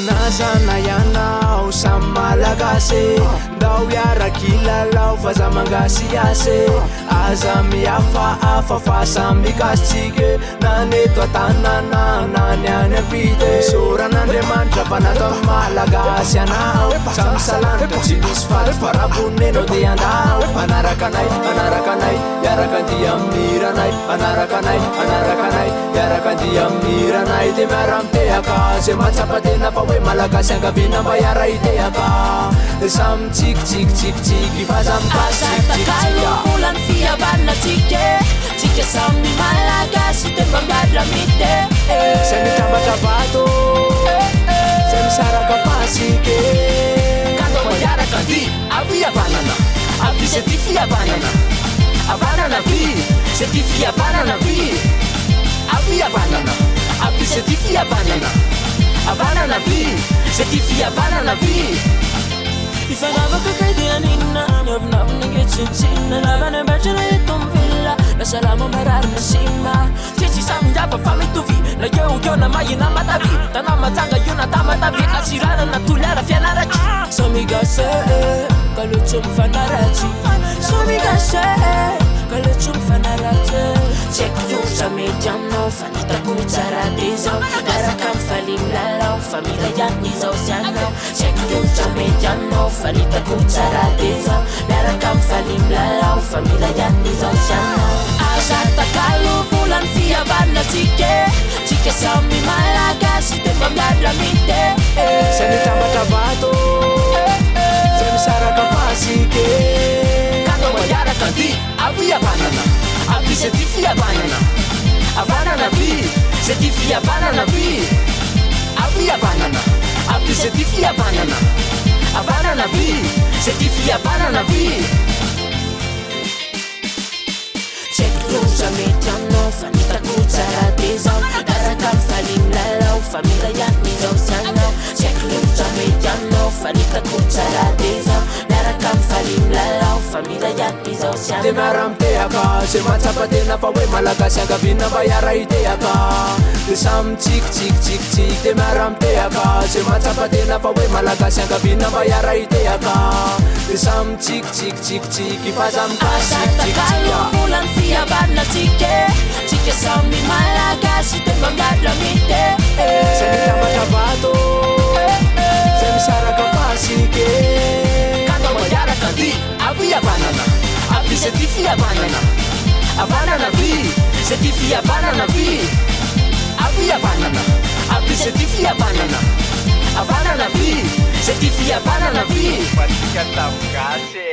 Nasana ianao samy malagasy ndao iarakilalao fa za mangasiase aza mihafahafa fa samy gasitsika naneto an-tanana na ny any ampite soran'Andriamanitra fa natao amin'ny malagasy anao samy salanitra tsy misy faty fa rabonenao de andao manaraka anay iaraka andia amin'ny ranay manaraka anay iaraka andia amin'ny ranay de miara-mitehaka zay mahatsapa tena fa hoe malagasy angavina mba hiara hitehaka samy tsikitsikitsikitsiky fa samy azatakalo volany fihavanantsika tsika samy malagasy de mba miara-mite zay mitambatra vato zay misaraka fasike kandao mandiaraka andy avy havanana avy zay ty fihavanana havanana vy zay ty fihavanana vy avy havanana avy zay ty fihavanana havanana vy zay ty fihavanana vy ifanavaka kay dia aninna miavinavina ankehitsinytsina lavana mbatrana eto mivilla na salama marary na sima tsitsy samindava fa mitovy na eo na mahina matavy tana matsanga io na tamatavy asirana na toliara fianaratsy samigase kalotso mifanaratsy samigase kalotso mifanaratsy tseko iosa mety aminao fa nitako tsara de zao miaraka mifaligny lalao fa mila ihany izao sy anao tseko iosa mety aminao fa nitako tsara de zao miaraka mifaligny lalao fa mila ihany izao sy anao azatakalo volany fihavanantsika tsika samy malagasy de mba miara-mite zay mitambatra vato zay misaraka fasike kandao mandiaraka andy avy havanana avy zay ty fihavanana havanana vy zay ty fihavanana vy avy havanana avy zay ty fihavanana havanana vy zay ty fihavanana vy tseko loza mety aminao fa nitako tsara de zao miaraka mifaligny lalao fa mila ihany izao sy anao tseko loza mety aminao fa nitako tsara de zao miaraka mifaligny lalao fa mila ihany izao sy de anao miara-mitehaka zay mahatsapa tena fa hoe malagasy angavina mba hiara hitehaka de samy tsikitsikitsikitsiky de miara-mitehaka zay mahatsapa tena fa hoe malagasy angavina mba hiara hitehaka de samy tsikitsikitsikitsiky fa samy azatakalo volany fihavanantsika tsika samy malagasy de mba miara-mite zay mitambatra vato zay misaraka fasike kandao mandiaraka andy avy havanana avy zay ty fihavanana havanana vy zay ty fihavanana vy avy havanana avy zay ty fihavanana havanana vy zay ty fihavanana vy Patika tamo gasy